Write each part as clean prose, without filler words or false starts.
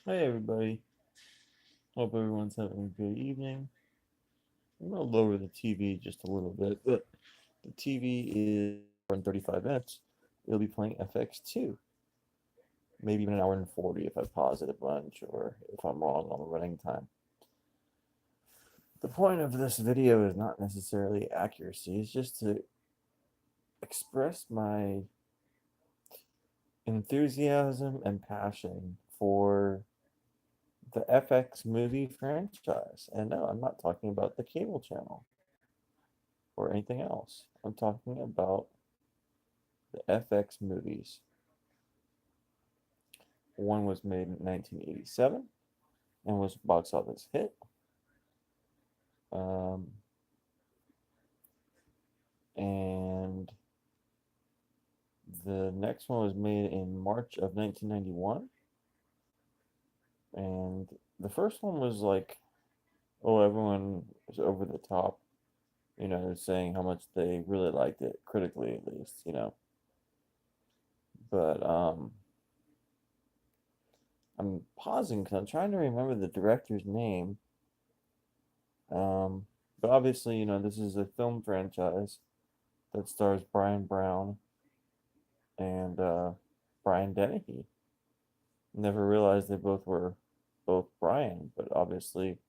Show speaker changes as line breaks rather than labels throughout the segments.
Hey everybody, hope everyone's having a good evening. I'm going to lower the TV just a little bit, but the TV is in 35 minutes. It'll be playing FX2, maybe even an hour and 40 if I pause it a bunch or if I'm wrong on the running time. The point of this video is not necessarily accuracy, it's just to express my enthusiasm and passion for the FX movie franchise. And no, I'm not talking about the cable channel or anything else. I'm talking about the FX movies. One was made in 1987 and was a box office hit. Um, and the next one was made in March of 1991. And the first one was like, oh, everyone was over the top, saying how much they really liked it, critically at least. But I'm pausing because I'm trying to remember the director's name. But obviously, this is a film franchise that stars Brian Brown and Brian Dennehy. Never realized they both were both Brian, but obviously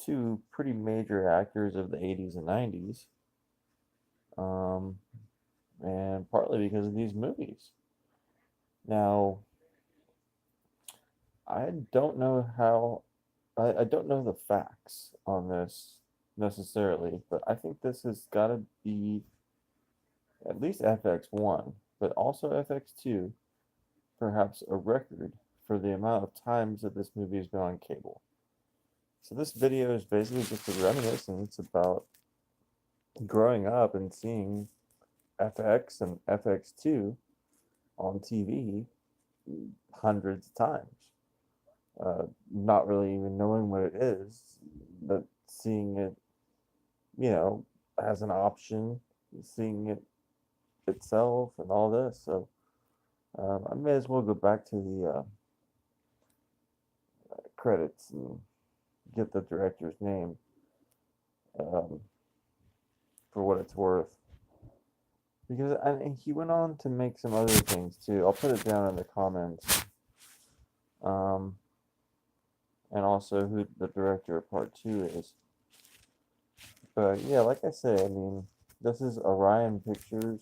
two pretty major actors of the 80s and 90s. Um, and partly because of these movies. Now, I don't know how, I don't know the facts on this necessarily, but I think this has got to be at least FX1, but also FX2, perhaps a record for the amount of times that this movie has been on cable. So this video is basically just a reminiscence about growing up and seeing FX and FX2 on TV hundreds of times. Not really even knowing what it is, but seeing it, as an option, seeing it itself and all this. So I may as well go back to the credits and get the director's name um, for what it's worth. Because and he went on to make some other things too. I'll put it down in the comments. Um, and also who the director of part 2 is. But yeah, like I say, I mean, this is Orion Pictures.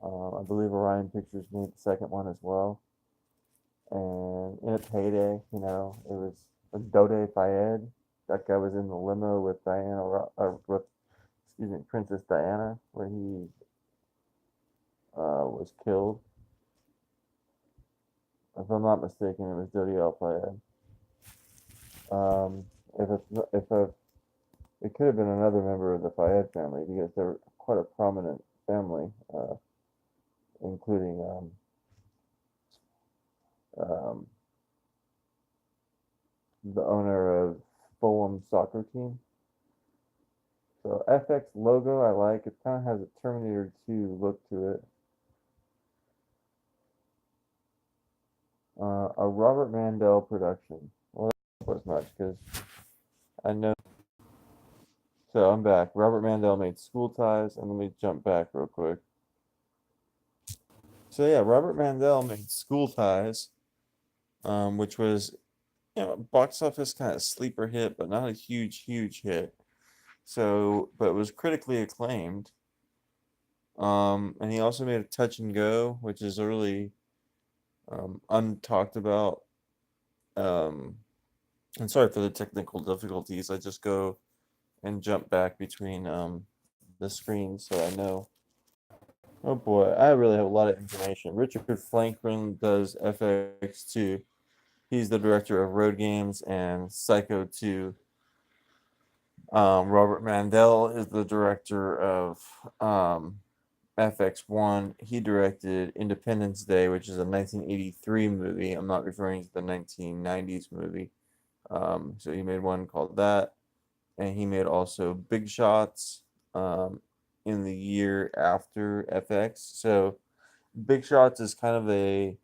I believe Orion Pictures made the second one as well. And in its heyday, it was Dode Fayed. That guy was in the limo with Princess Diana, where he was killed. If I'm not mistaken, it was Dodi Al Fayed. If it's if a, It could have been another member of the Fayed family because they're quite a prominent family, including um, the owner of Fulham soccer team. So FX logo I like. It kind of has a Terminator 2 look to it. A Robert Mandel production. Well, that was much because I know. So I'm back. Robert Mandel made School Ties, and let me jump back real quick. So yeah, Robert Mandel made School Ties, which was box office kind of sleeper hit, but not a huge hit. So, but it was critically acclaimed. And he also made a Touch and Go, which is really untalked about. And sorry for the technical difficulties. I just go and jump back between the screens so I know. Oh boy, I really have a lot of information. Richard Franklin does FX2. He's the director of Road Games and Psycho 2. Robert Mandel is the director of FX1. He directed Independence Day, which is a 1983 movie. I'm not referring to the 1990s movie. So he made one called that. And he made also Big Shots in the year after FX. So Big Shots is kind of a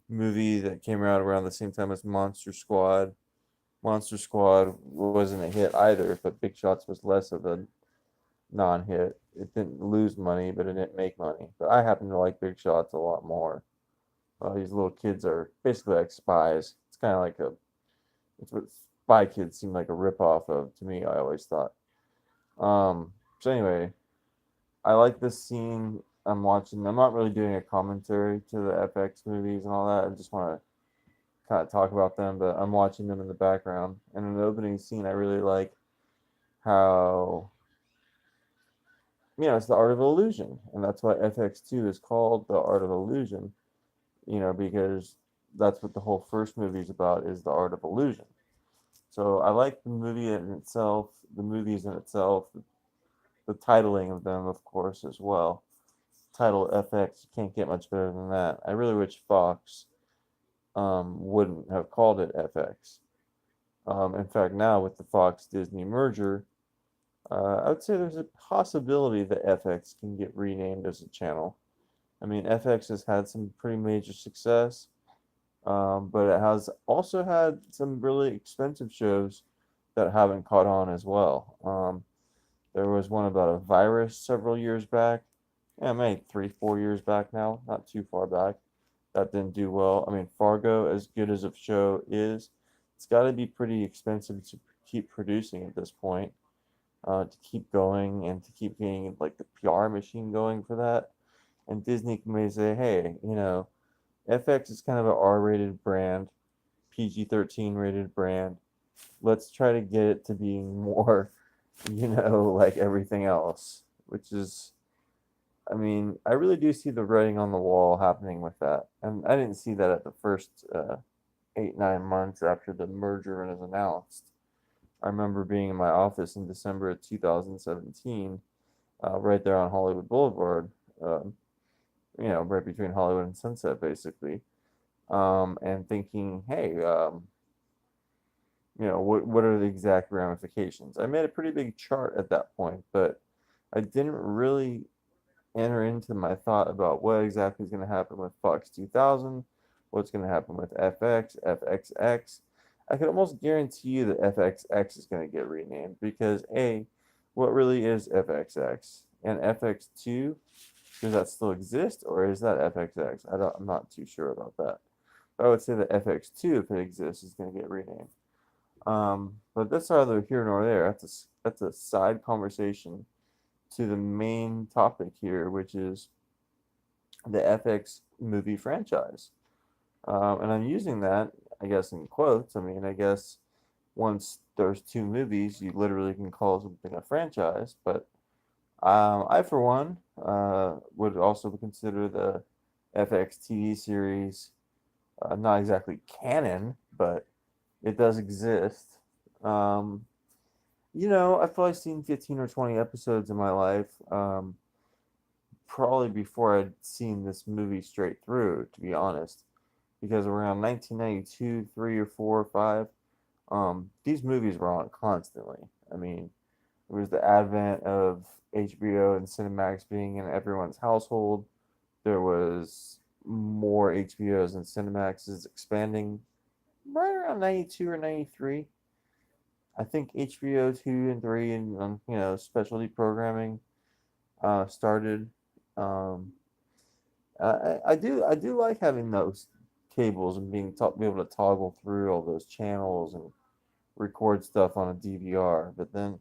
movie that came out around the same time as Monster Squad. Monster Squad wasn't a hit either, but Big Shots was less of a non-hit. It didn't lose money, but it didn't make money. But I happen to like Big Shots a lot more. These little kids are basically like spies. It's kind of like it's what Spy Kids seem like a ripoff of to me. I always thought. So anyway, I like this scene. I'm watching. I'm not really doing a commentary to the FX movies and all that. I just want to kind of talk about them, but I'm watching them in the background. And in the opening scene, I really like how it's the art of illusion, and that's why FX2 is called the art of illusion. Because that's what the whole first movie is about, is the art of illusion. So I like the movie in itself, the movies in itself, the titling of them, of course, as well. Title FX, you can't get much better than that. I really wish Fox wouldn't have called it FX. In fact, now with the Fox Disney merger, I would say there's a possibility that FX can get renamed as a channel. I mean, FX has had some pretty major success, but it has also had some really expensive shows that haven't caught on as well. There was one about a virus several years back. Yeah, maybe 3, 4 years back now, not too far back. That didn't do well. I mean, Fargo, as good as a show is, it's got to be pretty expensive to keep producing at this point, to keep going and to keep getting like the PR machine going for that. And Disney may say, hey, FX is kind of an R-rated brand, PG-13 rated brand. Let's try to get it to being more, like everything else, which is, I mean, I really do see the writing on the wall happening with that. And I didn't see that at the first 8, 9 months after the merger was announced. I remember being in my office in December of 2017, right there on Hollywood Boulevard, right between Hollywood and Sunset, basically, and thinking, hey, what are the exact ramifications? I made a pretty big chart at that point, but I didn't really enter into my thought about what exactly is going to happen with Fox 2000, what's going to happen with FX, FXX. I could almost guarantee you that FXX is going to get renamed because what really is FXX? And FX2, does that still exist, or is that FXX? I'm not too sure about that. But I would say that FX2, if it exists, is going to get renamed. But that's neither here nor there. That's a side conversation to the main topic here, which is the FX movie franchise. And I'm using that, I guess, in quotes. I mean, I guess once there's 2 movies, you literally can call something a franchise. But I, for one, would also consider the FX TV series not exactly canon, but it does exist. I've probably seen 15 or 20 episodes in my life, probably before I'd seen this movie straight through, to be honest. Because around 1992, 3 or 4 or 5, these movies were on constantly. I mean, it was the advent of HBO and Cinemax being in everyone's household. There was more HBOs and Cinemaxes expanding right around 92 or 93. I think HBO 2 and 3 and specialty programming started. Um, I do like having those cables and be able to toggle through all those channels and record stuff on a DVR. But then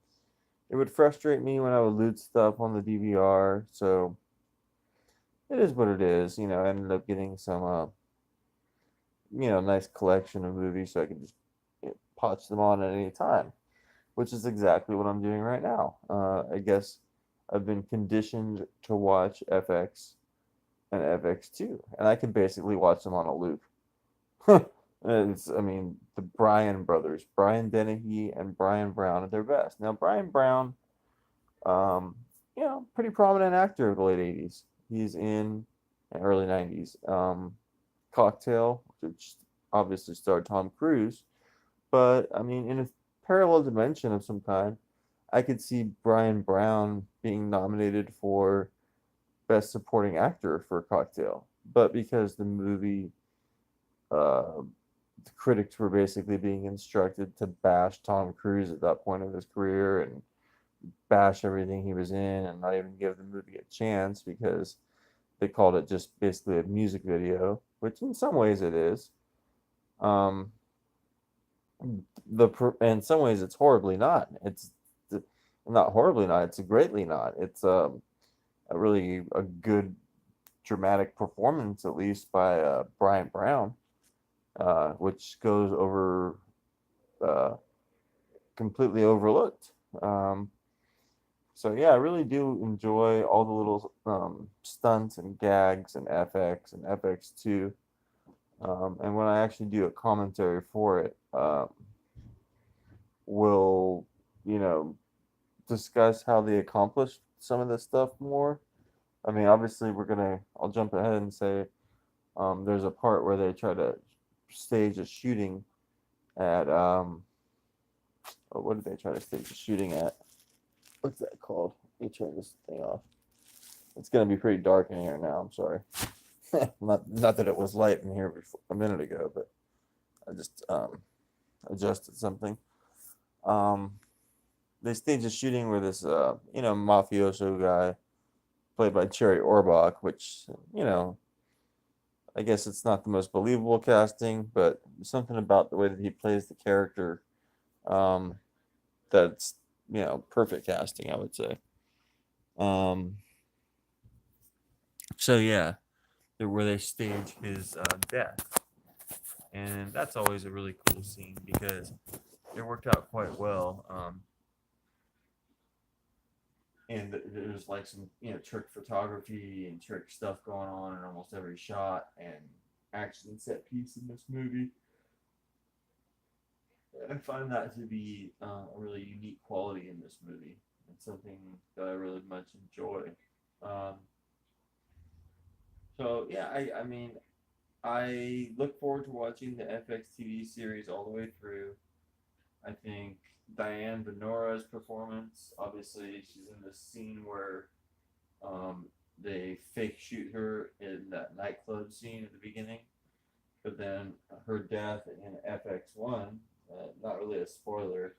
it would frustrate me when I would loot stuff on the DVR. So it is what it is. I ended up getting some nice collection of movies so I could just potch them on at any time, which is exactly what I'm doing right now. I guess I've been conditioned to watch FX and FX2, and I can basically watch them on a loop. I mean, the Bryan brothers, Brian Dennehy and Brian Brown at their best. Now, Brian Brown, pretty prominent actor of the late 80s. He's in early 90s. Cocktail, which obviously starred Tom Cruise. But, I mean, in a parallel dimension of some kind, I could see Brian Brown being nominated for Best Supporting Actor for Cocktail. But because the movie the critics were basically being instructed to bash Tom Cruise at that point of his career and bash everything he was in and not even give the movie a chance because they called it just basically a music video, which in some ways it is. Um, in some ways it's horribly not. It's not horribly not. It's greatly not. It's a really a good dramatic performance, at least by Brian Brown, which goes over uh, completely overlooked. Um, so yeah, I really do enjoy all the little stunts and gags and FX and FX2. And when I actually do a commentary for it, we'll, you know, discuss how they accomplished some of this stuff more. I mean, obviously, I'll jump ahead and say there's a part where they try to stage a shooting at, what did they try to stage a shooting at? What's that called? Let me turn this thing off. It's going to be pretty dark in here now. I'm sorry. Not that it was light in here before, a minute ago, but I just adjusted something. They staged a shooting where this, mafioso guy played by Cherry Orbach, which, I guess it's not the most believable casting, but something about the way that he plays the character, um, that's, perfect casting, I would say. Um, so yeah, where they stage his death, and that's always a really cool scene because it worked out quite well. And there's like some trick photography and trick stuff going on in almost every shot and action set piece in this movie. I find that to be a really unique quality in this movie. It's something that I really much enjoy. Um, so yeah, I mean, I look forward to watching the FX TV series all the way through. I think Diane Venora's performance, obviously, she's in this scene where they fake shoot her in that nightclub scene at the beginning, but then her death in FX1, not really a spoiler.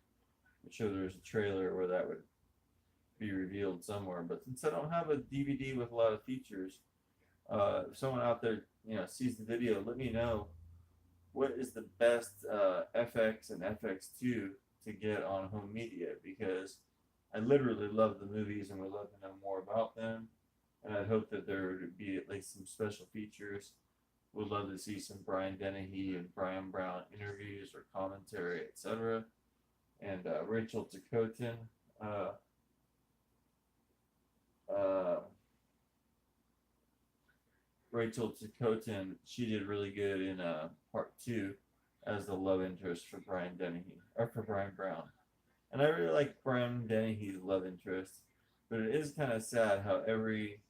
I'm sure there's a trailer where that would be revealed somewhere, but since I don't have a DVD with a lot of features, if someone out there sees the video, let me know what is the best FX and FX2 to get on home media, because I literally love the movies and would love to know more about them. And I'd hope that there would be at least some special features. Would love to see some Brian Dennehy and Brian Brown interviews or commentary, etc. And Rachel Ticotin. Uh, uh, Rachel Ticotin, she did really good in part two as the love interest for Brian Dennehy, or for Brian Brown. And I really like Brian Dennehy's love interest, but it is kind of sad how every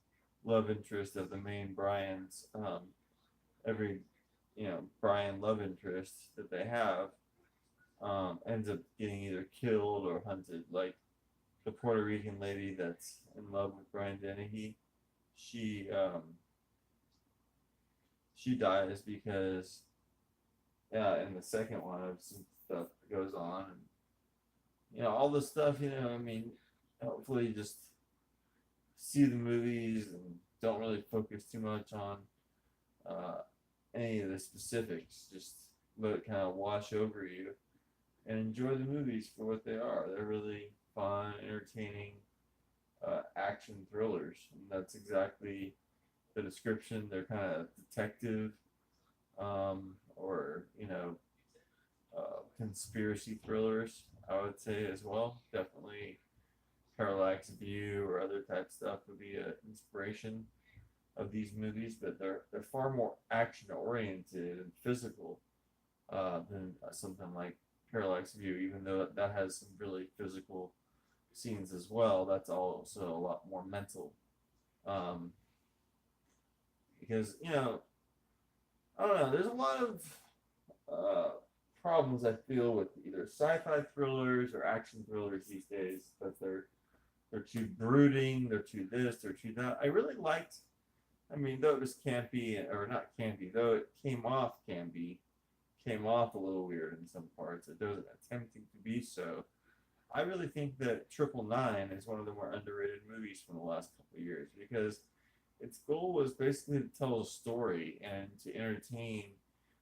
love interest of the main Brian's, every Brian love interest that they have, ends up getting either killed or hunted. Like the Puerto Rican lady that's in love with Brian Dennehy, she she dies because in the second one of some stuff goes on, and all this stuff. I mean, hopefully just see the movies and don't really focus too much on uh, any of the specifics. Just let it kind of wash over you and enjoy the movies for what they are. They're really fun, entertaining action thrillers, and that's exactly the description. They're kind of detective, or conspiracy thrillers, I would say as well. Definitely Parallax View or other type stuff would be an inspiration of these movies, but they're far more action oriented and physical than something like Parallax View. Even though that has some really physical scenes as well, that's also a lot more mental. Um, because I don't know. There's a lot of uh, problems I feel with either sci-fi thrillers or action thrillers these days. That they're too brooding. They're too this. They're too that. I really liked I mean, though it was campy, or not campy, though it came off campy, came off a little weird in some parts. It wasn't attempting to be so. I really think that Triple Nine is one of the more underrated movies from the last couple of years because its goal was basically to tell a story and to entertain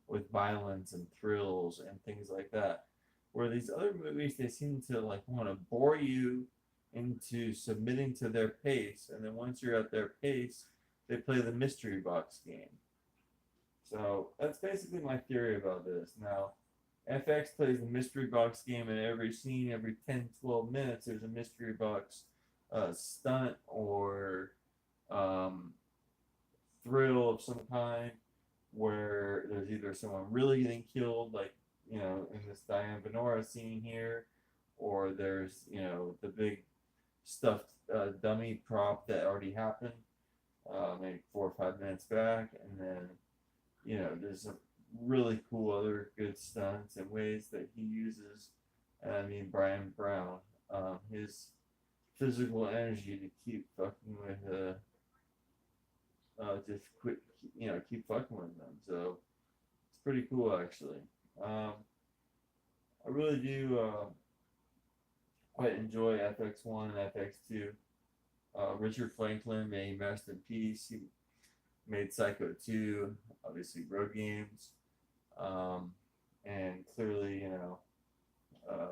with violence and thrills and things like that. Where these other movies, they seem to like want to bore you into submitting to their pace, and then once you're at their pace, they play the mystery box game. So that's basically my theory about this. Now, FX plays the mystery box game in every scene, every 10, 12 minutes, there's a mystery box stunt or um, thrill of some kind where there's either someone really getting killed, like, in this Diane Venora scene here, or there's, the big stuffed dummy prop that already happened, maybe 4 or 5 minutes back, and then there's some really cool other good stunts and ways that he uses. I mean, Brian Brown, his physical energy to keep fucking with, just quit, keep fucking with them. So it's pretty cool, actually. I really do quite enjoy FX1 and FX2. Richard Franklin, may he rest in peace. He made Psycho 2, obviously Road Games, and clearly, uh,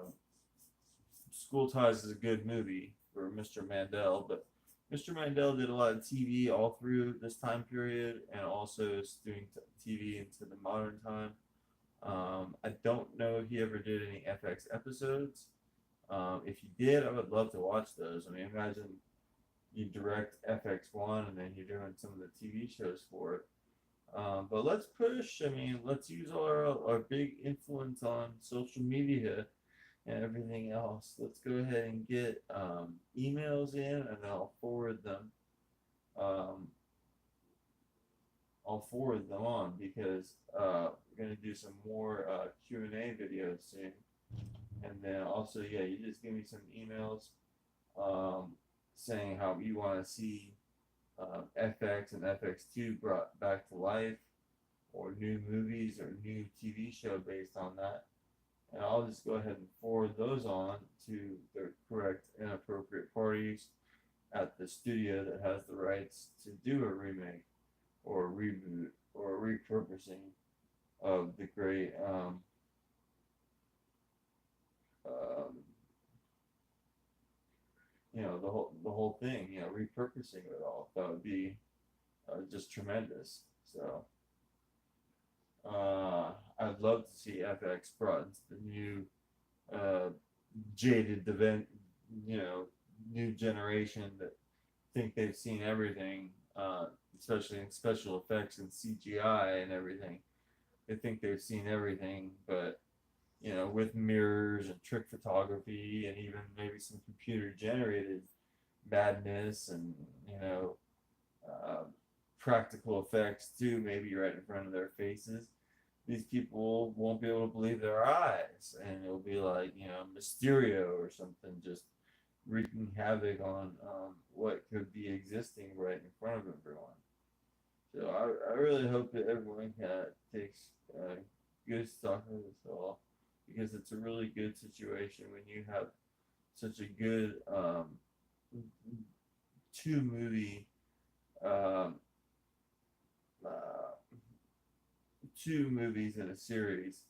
School Ties is a good movie for Mr. Mandel, but Mr. Mandel did a lot of TV all through this time period, and also is doing TV into the modern time. I don't know if he ever did any FX episodes. If he did, I would love to watch those. I mean, imagine you direct FX1 and then you're doing some of the TV shows for it. But let's push. I mean, let's use our big influence on social media and everything else. Let's go ahead and get emails in, and I'll forward them. Um, I'll forward them on because we're gonna do some more Q&A videos soon. And then also, yeah, you just give me some emails um, saying how you want to see FX and FX2 brought back to life, or new movies or new TV show based on that. And I'll just go ahead and forward those on to the correct and appropriate parties at the studio that has the rights to do a remake or a reboot or a repurposing of the great um, the whole thing, repurposing it all. That would be just tremendous. So I'd love to see FX brought into the new uh, jaded event, new generation that think they've seen everything, especially in special effects and CGI and everything. They think they've seen everything, but with mirrors and trick photography and even maybe some computer generated madness and uh, practical effects too, maybe right in front of their faces. These people won't be able to believe their eyes, and it'll be like Mysterio or something just wreaking havoc on what could be existing right in front of everyone. So I really hope that everyone takes good stock of this all, because it's a really good situation when you have such a good two movie um, uh, two movies in a series.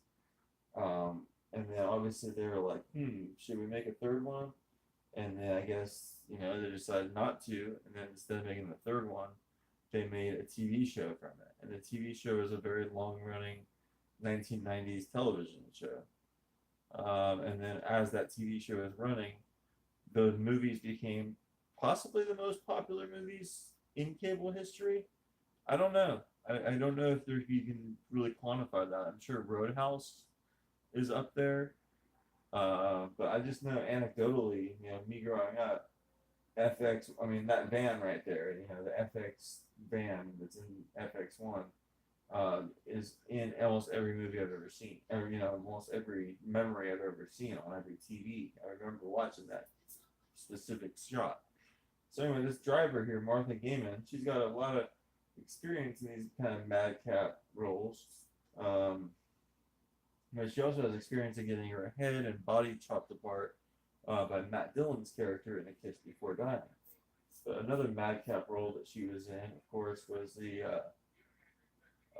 And then obviously they were like, should we make a third one? And then I guess, they decided not to. And then instead of making the third one, they made a TV show from it. And the TV show is a very long running 1990s television show. And then as that TV show is running, those movies became possibly the most popular movies in cable history. I don't know. I don't know if you can really quantify that. I'm sure Roadhouse is up there. But I just know anecdotally, me growing up, FX, I mean, that van right there, the FX van that's in FX1, is in almost every movie I've ever seen, or, almost every memory I've ever seen on every TV. I remember watching that specific shot. So anyway, this driver here, Martha Gaiman, she's got a lot of experience in these kind of madcap roles. Um, but she also has experience in getting her head and body chopped apart by Matt Dillon's character in A Kiss Before Dying. But another madcap role that she was in, of course, was the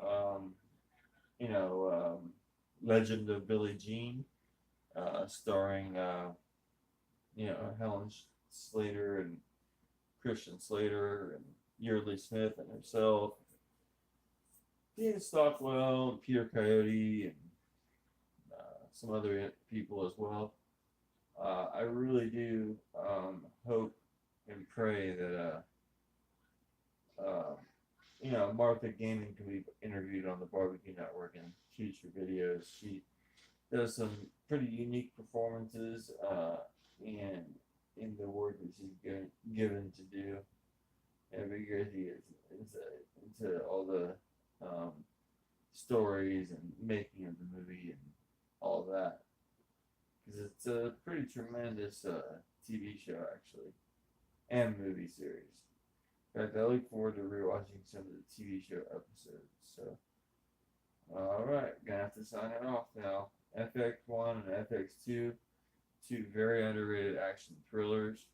um, you know Legend of Billie Jean, starring Helen Slater and Christian Slater and Yeardley Smith and herself, Dean Stockwell, Peter Coyote, and some other people as well. I really do hope and pray that Martha Gaming can be interviewed on the Barbecue Network in future videos. She does some pretty unique performances in the work that she's given to do. And because he is into all the um, stories and making of the movie and all of that. Because it's a pretty tremendous TV show, actually, and movie series. In fact, I look forward to rewatching some of the TV show episodes. So, all right, gonna have to sign it off now. FX1 and FX2, two very underrated action thrillers,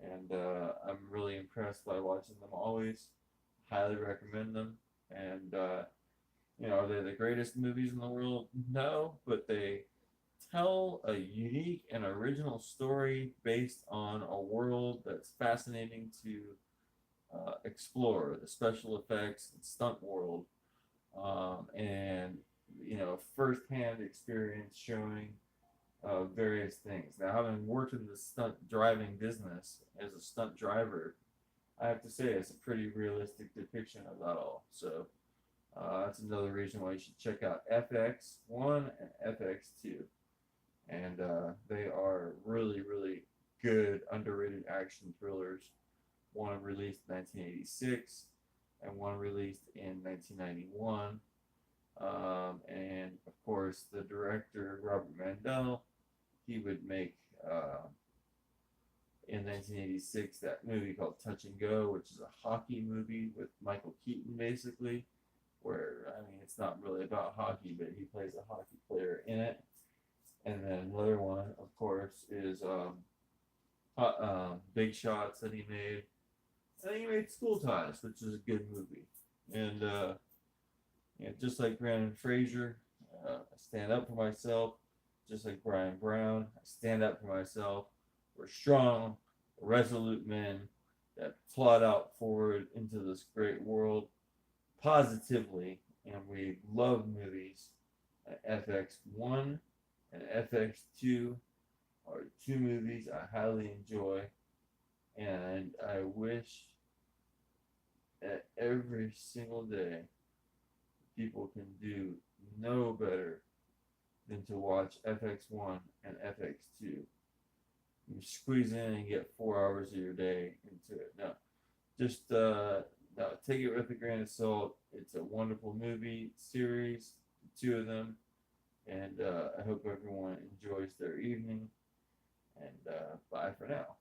and I'm really impressed by watching them always. Highly recommend them. And are they the greatest movies in the world? No, but they tell a unique and original story based on a world that's fascinating to explore, the special effects and stunt world, and firsthand experience showing various things. Now, having worked in the stunt driving business as a stunt driver, I have to say it's a pretty realistic depiction of that all. So that's another reason why you should check out FX1 and FX2. And they are really, really good, underrated action thrillers. One released in 1986 and one released in 1991. And of course, the director, Robert Mandel, he would make in 1986 that movie called Touch and Go, which is a hockey movie with Michael Keaton, basically, where, I mean, it's not really about hockey, but he plays a hockey player in it. And then another one, of course, is Big Shots that he made. And he made School Ties, which is a good movie. And just like Brandon Fraser, I stand up for myself. Just like Brian Brown, I stand up for myself. We're strong, resolute men that plot out forward into this great world positively, and we love movies. FX1 and FX2 are two movies I highly enjoy, and I wish that every single day people can do no better than to watch FX1 and FX2. You squeeze in and get 4 hours of your day into it. No, just no, take it with a grain of salt. It's a wonderful movie series, the two of them, and I hope everyone enjoys their evening. And bye for now.